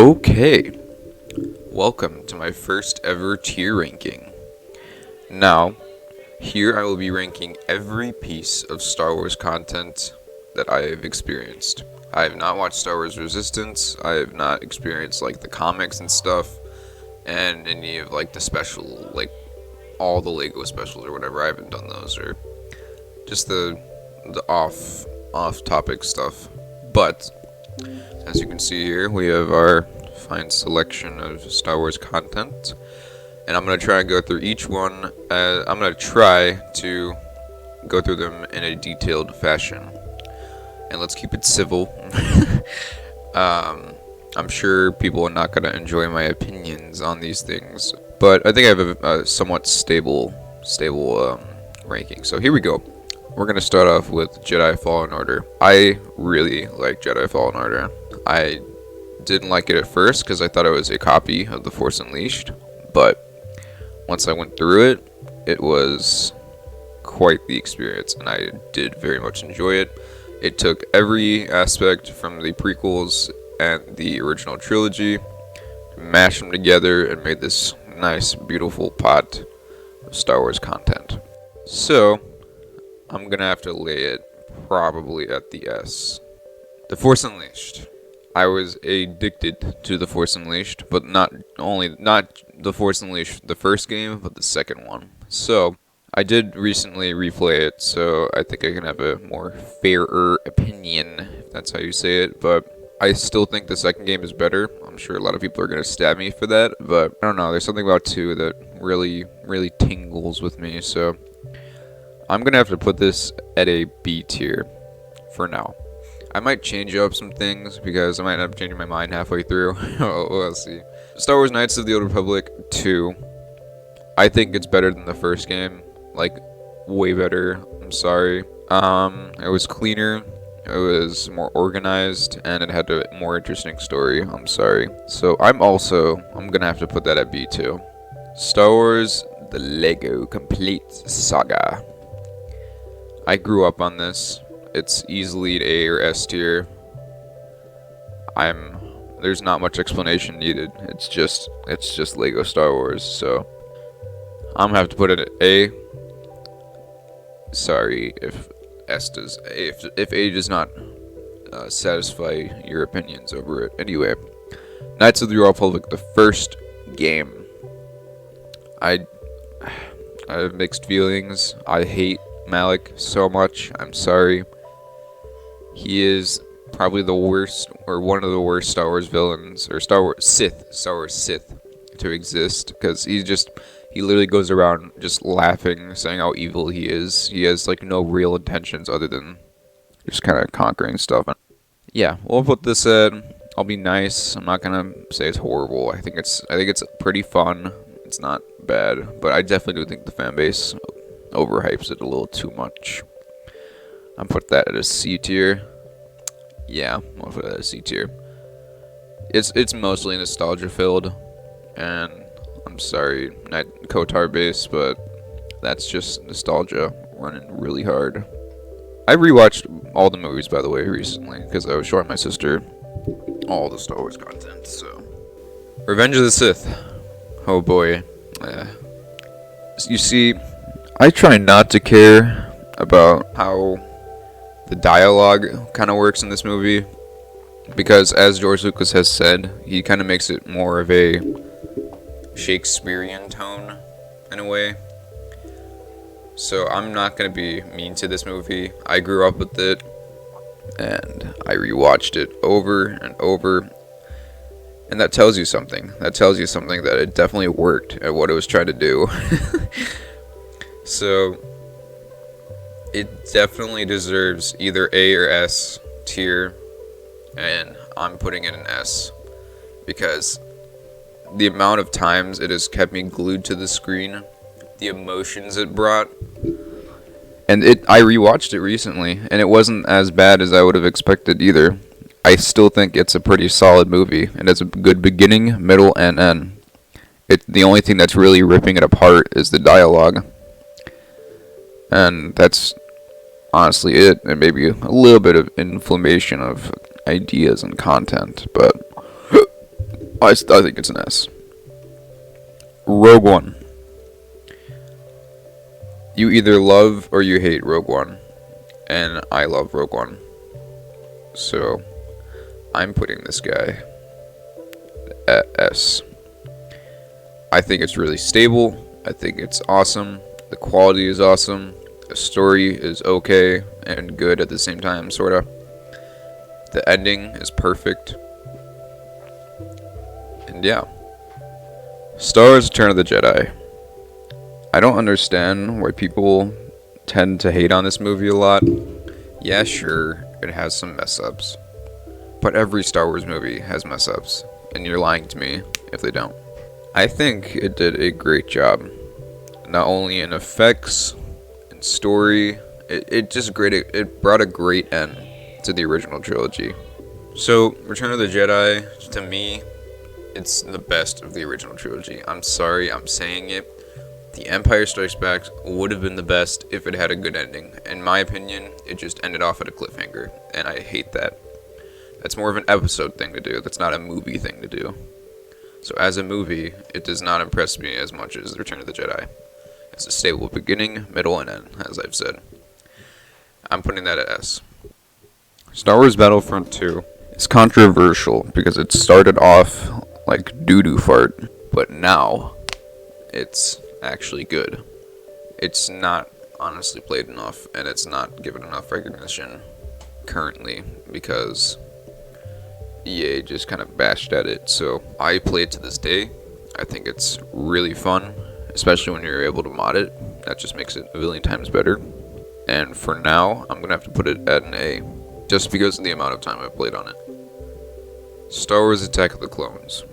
Okay, welcome to my first ever tier ranking. Now, here I will be ranking every piece of Star Wars content that I have experienced. I have not watched Star Wars Resistance, I have not experienced like the comics and stuff, and any of like the special, like all the Lego specials or whatever. I haven't done those, or just the off topic stuff. But as you can see here, we have our fine selection of Star Wars content, and I'm going to try and go through each one. I'm going to try to go through them in a detailed fashion, and let's keep it civil. I'm sure people are not going to enjoy my opinions on these things, but I think I have a somewhat stable ranking. So here we go. We're going to start off with Jedi Fallen Order. I really like Jedi Fallen Order. I didn't like it at first because I thought it was a copy of The Force Unleashed, but once I went through it, it was quite the experience, and I did very much enjoy it. It took every aspect from the prequels and the original trilogy, mashed them together, and made this nice, beautiful pot of Star Wars content. So I'm gonna have to lay it probably at the S. The Force Unleashed. I was addicted to The Force Unleashed, but not The Force Unleashed the first game, but the second one. So I did recently replay it, so I think I can have a more fairer opinion, if that's how you say it. But I still think the second game is better. I'm sure a lot of people are gonna stab me for that, but I don't know. There's something about 2 that really tingles with me. So I'm going to have to put this at a B tier for now. I might change up some things because I might end up changing my mind halfway through. We'll see. Star Wars Knights of the Old Republic 2. I think it's better than the first game. Like, way better. I'm sorry. It was cleaner. It was more organized. And it had a more interesting story. I'm sorry. So I'm going to have to put that at B too. Star Wars The Lego Complete Saga. I grew up on this. It's easily an A or S tier. There's not much explanation needed. It's just Lego Star Wars. So I'm gonna have to put it at A. Sorry if A does not satisfy your opinions over it. Anyway, Knights of the Old Republic, the first game. I have mixed feelings. I hate Malik so much. I'm sorry. He is probably the worst, or one of the worst Star Wars villains, or Star Wars Sith to exist, because he literally goes around just laughing, saying how evil he is. He has like no real intentions other than just kind of conquering stuff. Yeah, we'll put this at, I'll be nice. I'm not gonna say it's horrible. I think it's pretty fun. It's not bad, but I definitely do think the fan base overhypes it a little too much. I'm put that at a C tier. Yeah, I'll put that at a C tier. It's mostly nostalgia filled, and I'm sorry, not Kotar base, but that's just nostalgia running really hard. I rewatched all the movies, by the way, recently because I was showing my sister all the Star Wars content. So, Revenge of the Sith. Oh boy. You see, I try not to care about how the dialogue kind of works in this movie, because as George Lucas has said, he kind of makes it more of a Shakespearean tone in a way. So I'm not going to be mean to this movie. I grew up with it, and I rewatched it over and over, and that tells you something. That tells you something that it definitely worked at what it was trying to do. So it definitely deserves either A or S tier, and I'm putting it in S because the amount of times it has kept me glued to the screen, the emotions it brought, and I rewatched it recently, and it wasn't as bad as I would have expected either. I still think it's a pretty solid movie, and it's a good beginning, middle, and end. The only thing that's really ripping it apart is the dialogue. And that's honestly it, and maybe a little bit of inflammation of ideas and content, but I think it's an S. Rogue One. You either love or you hate Rogue One, and I love Rogue One. So, I'm putting this guy at S. I think it's really stable. I think it's awesome. The quality is awesome. The story is okay and good at the same time, sorta. The ending is perfect. And yeah. Star Wars Return of the Jedi. I don't understand why people tend to hate on this movie a lot. Yeah, sure, it has some mess-ups. But every Star Wars movie has mess-ups. And you're lying to me if they don't. I think it did a great job. Not only in effects and story, it brought a great end to the original trilogy. So, Return of the Jedi, to me, it's the best of the original trilogy. I'm sorry, I'm saying it. The Empire Strikes Back would have been the best if it had a good ending. In my opinion, it just ended off at a cliffhanger, and I hate that. That's more of an episode thing to do. That's not a movie thing to do. So as a movie, it does not impress me as much as Return of the Jedi. It's a stable beginning, middle, and end, as I've said. I'm putting that at S. Star Wars Battlefront 2 is controversial because it started off like doo-doo fart, but now it's actually good. It's not honestly played enough, and it's not given enough recognition currently because EA just kind of bashed at it. So I play it to this day. I think it's really fun, especially when you're able to mod it. That just makes it a million times better. And for now, I'm gonna have to put it at an A, just because of the amount of time I've played on it. Star Wars Attack of the Clones.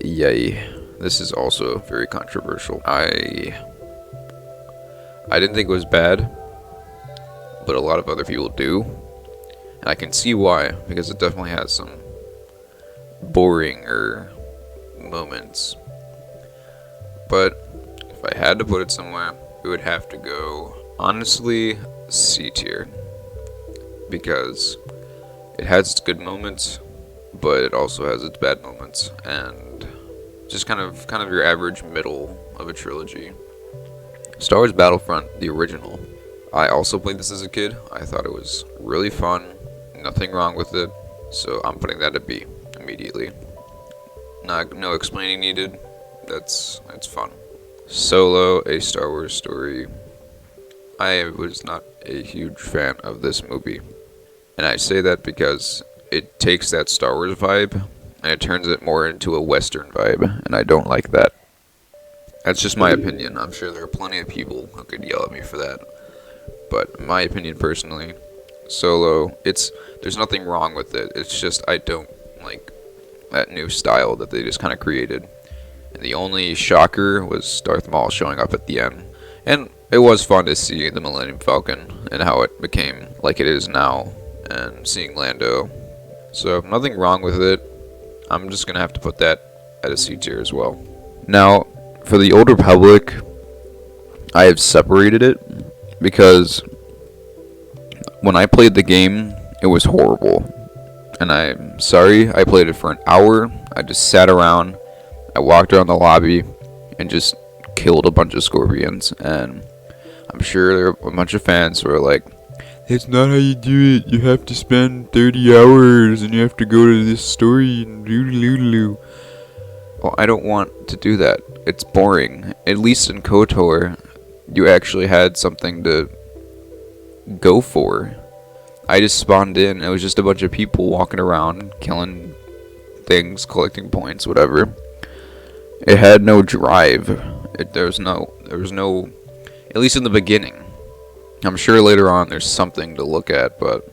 Yay. This is also very controversial. I didn't think it was bad, but a lot of other people do. And I can see why, because it definitely has some boring moments. But if I had to put it somewhere, it would have to go, honestly, C tier. Because it has its good moments, but it also has its bad moments, and just kind of your average middle of a trilogy. Star Wars Battlefront, the original. I also played this as a kid. I thought it was really fun. Nothing wrong with it. So I'm putting that at B immediately. No explaining needed. It's fun. Solo, a Star Wars story. I was not a huge fan of this movie. And I say that because it takes that Star Wars vibe and it turns it more into a Western vibe, and I don't like that. That's just my opinion. I'm sure there are plenty of people who could yell at me for that. But my opinion personally, Solo, there's nothing wrong with it. It's just I don't like that new style that they just kind of created. And the only shocker was Darth Maul showing up at the end. And it was fun to see the Millennium Falcon and how it became like it is now, and seeing Lando. So nothing wrong with it. I'm just gonna have to put that at a C tier as well. Now, for the Old Republic, I have separated it because when I played the game, it was horrible. And I'm sorry, I played it for an hour. I just sat around, I walked around the lobby, and just killed a bunch of scorpions. And I'm sure there are a bunch of fans who are like, "That's not how you do it. You have to spend 30 hours and you have to go to this story and doo-doo-doo-doo." Well, I don't want to do that. It's boring. At least in KOTOR, you actually had something to go for. I just spawned in. It was just a bunch of people walking around, killing things, collecting points, whatever. It had no drive. There was no, at least in the beginning. I'm sure later on there's something to look at, but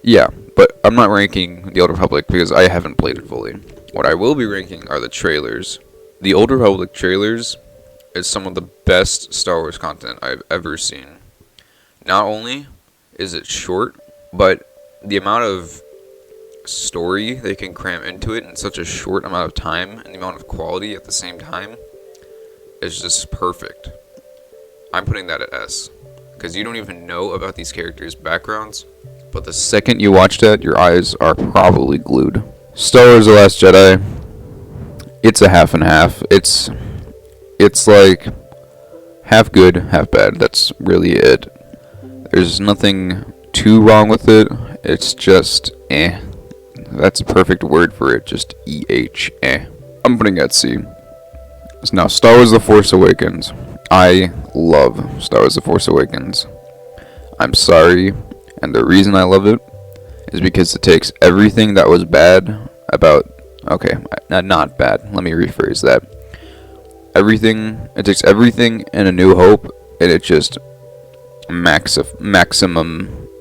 yeah. But I'm not ranking the Old Republic because I haven't played it fully. What I will be ranking are the trailers. The Old Republic trailers is some of the best Star Wars content I've ever seen. Not only is it short, but the amount of story they can cram into it in such a short amount of time, and the amount of quality at the same time, is just perfect. I'm putting that at S, because you don't even know about these characters' backgrounds, but the second you watch that, your eyes are probably glued. Star Wars The Last Jedi. It's a half and half. It's like half good, half bad. That's really it. There's nothing too wrong with it. It's just eh. That's a perfect word for it. Just eh. I'm putting it at C. Now, Star Wars: The Force Awakens. I love Star Wars: The Force Awakens. I'm sorry, and the reason I love it is because it takes everything that was bad about. Okay, not bad. Let me rephrase that. It takes everything in A New Hope, and it just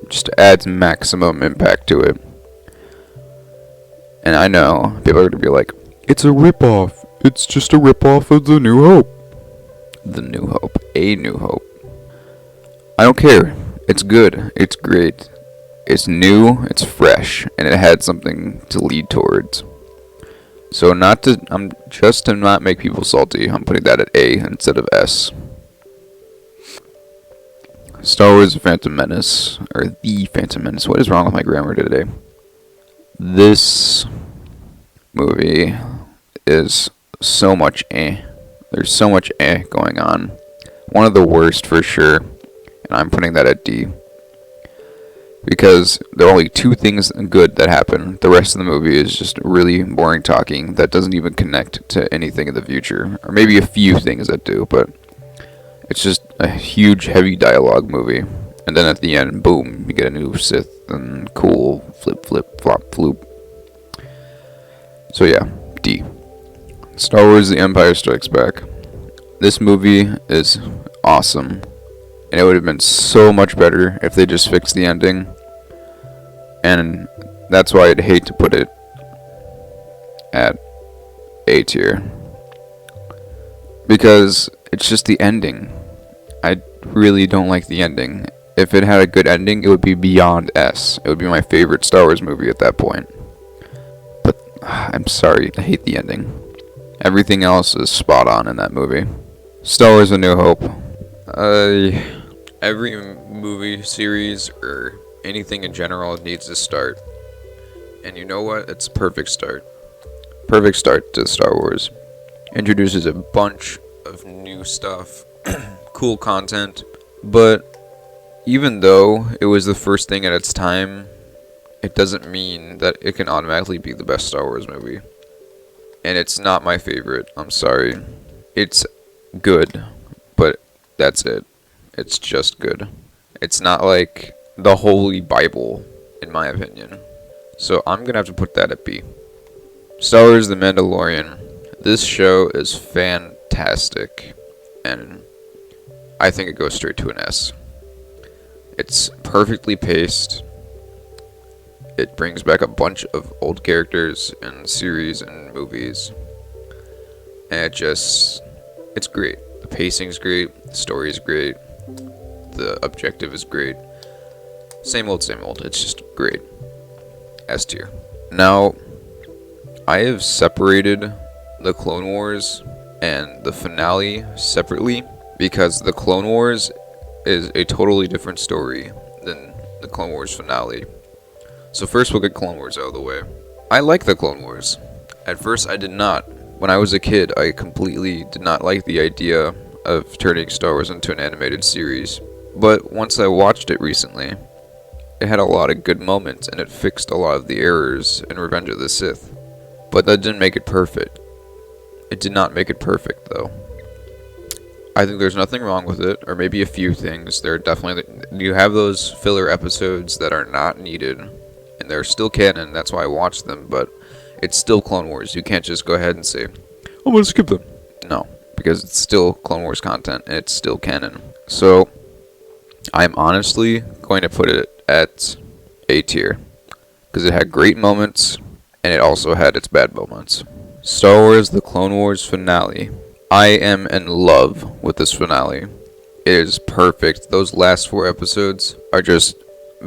just adds maximum impact to it. And I know people are gonna be like, it's a ripoff. It's just a ripoff of The New Hope. The New Hope. A New Hope. I don't care. It's good. It's great. It's new. It's fresh. And it had something to lead towards. So I'm just to not make people salty, I'm putting that at A instead of S. Star Wars Phantom Menace, or The Phantom Menace. What is wrong with my grammar today? This movie is so much eh. There's so much eh going on. One of the worst for sure, and I'm putting that at D. Because there are only two things good that happen. The rest of the movie is just really boring talking that doesn't even connect to anything in the future. Or maybe a few things that do, but it's just a huge, heavy dialogue movie. And then at the end, boom, you get a new Sith and cool flip, flop, floop. So yeah, D. Star Wars: The Empire Strikes Back. This movie is awesome. And it would have been so much better if they just fixed the ending. And that's why I'd hate to put it at A tier. Because it's just the ending. I really don't like the ending. If it had a good ending, it would be beyond S. It would be my favorite Star Wars movie at that point. But I'm sorry, I hate the ending. Everything else is spot on in that movie. Star Wars: A New Hope. Every movie series or anything in general needs a start. And you know what? It's a perfect start. Perfect start to Star Wars. Introduces a bunch of new stuff, cool content, but even though it was the first thing at its time, it doesn't mean that it can automatically be the best Star Wars movie. And it's not my favorite. I'm sorry. It's good, but that's it. It's just good. It's not like the Holy Bible, in my opinion. So I'm gonna have to put that at B. Star Wars: The Mandalorian. This show is fantastic, and I think it goes straight to an S. It's perfectly paced. It brings back a bunch of old characters in series and movies. And it's great. The pacing's great, the story's great, the objective is great. Same old, it's just great. S tier. Now, I have separated the Clone Wars and the finale separately because the Clone Wars is a totally different story than the Clone Wars finale. So first we'll get Clone Wars out of the way. I like the Clone Wars. At first I did not. When I was a kid, I completely did not like the idea of turning Star Wars into an animated series. But once I watched it recently, it had a lot of good moments and it fixed a lot of the errors in Revenge of the Sith. But that didn't make it perfect. It did not make it perfect, though. I think there's nothing wrong with it, or maybe a few things. There are definitely... You have those filler episodes that are not needed, and they're still canon, that's why I watched them, but it's still Clone Wars. You can't just go ahead and say, I'm gonna skip them. No, because it's still Clone Wars content, and it's still canon. So, I'm honestly going to put it at A tier, because it had great moments, and it also had its bad moments. Star Wars: The Clone Wars finale. I am in love with this finale. It is perfect. Those last 4 episodes are just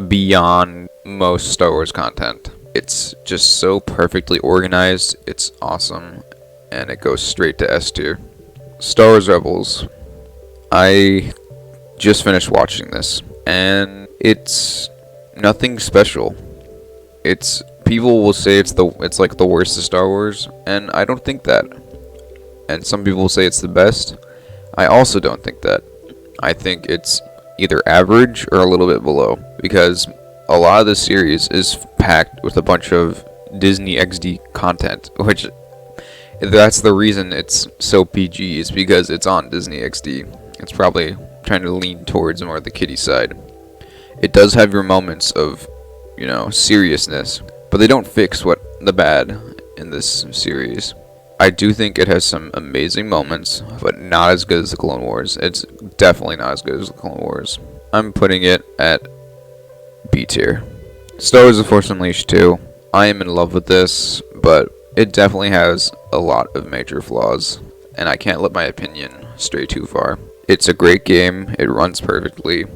beyond most Star Wars content. It's just so perfectly organized. It's awesome. And it goes straight to S tier. Star Wars Rebels. I just finished watching this. And it's nothing special. People will say it's like the worst of Star Wars, and I don't think that. and some people say it's the best. I also don't think that. I think it's either average or a little bit below, because a lot of the series is packed with a bunch of Disney XD content, which that's the reason it's so PG, is because it's on Disney XD. It's probably trying to lean towards more of the kiddie side. It does have your moments of, seriousness, but they don't fix the bad in this series. I do think it has some amazing moments, but not as good as the Clone Wars. It's definitely not as good as the Clone Wars. I'm putting it at B tier. Star Wars: The Force Unleashed 2. I am in love with this, but it definitely has a lot of major flaws, and I can't let my opinion stray too far. It's a great game, it runs perfectly,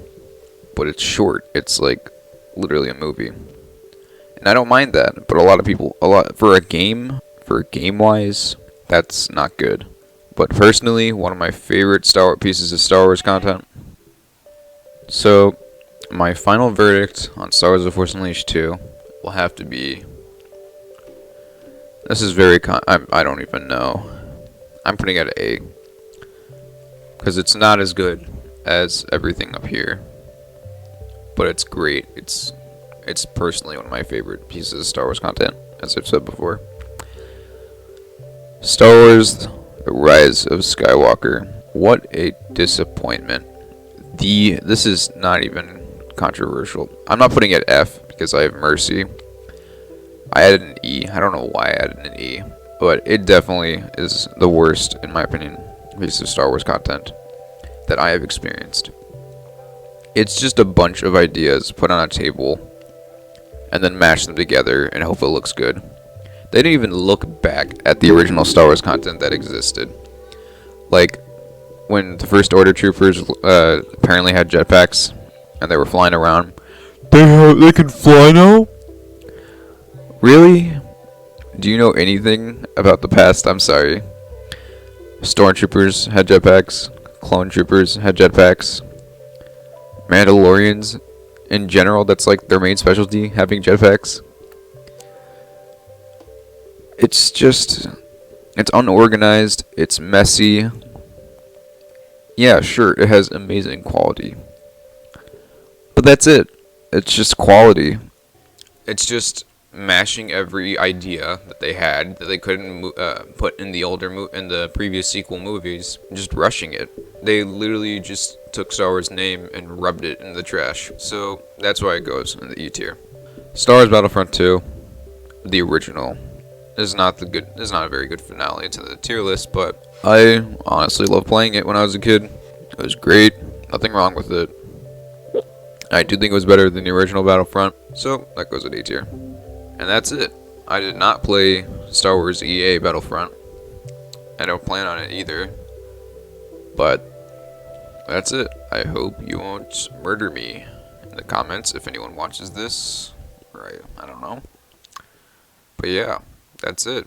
but it's short. It's like literally a movie. And I don't mind that, but for a game wise, that's not good. But personally, one of my favorite pieces of Star Wars content. So, my final verdict on Star Wars: The Force Unleashed 2 will have to be. This is I don't even know. I'm putting it at A, because it's not as good as everything up here, but it's great. It's personally one of my favorite pieces of Star Wars content, as I've said before. Star Wars: The Rise of Skywalker. What a disappointment. This is not even controversial. I'm not putting it F because I have Mercy. I added an E. I don't know why I added an E, but it definitely is the worst, in my opinion, piece of Star Wars content that I have experienced. It's just a bunch of ideas put on a table and then mash them together and hope it looks good. They didn't even look back at the original Star Wars content that existed. Like, when the First Order troopers apparently had jetpacks and they were flying around. They can fly now? Really? Do you know anything about the past? I'm sorry. Stormtroopers had jetpacks. Clone troopers had jetpacks. Mandalorians, in general, that's like their main specialty, having jetpacks. It's unorganized, it's messy. Yeah, sure, it has amazing quality. But that's it. It's just quality. It's just mashing every idea that they had that they couldn't put in the previous sequel movies, just rushing it. They literally just took Star Wars' name and rubbed it in the trash. So that's why it goes in the E tier. Star Wars Battlefront 2, the original, is not a very good finale to the tier list, but I honestly loved playing it when I was a kid. It was great. Nothing wrong with it. I do think it was better than the original Battlefront, so that goes at A tier. And that's it. I did not play Star Wars EA Battlefront. I don't plan on it either. But that's it. I hope you won't murder me in the comments if anyone watches this. Right, I don't know. But yeah, that's it.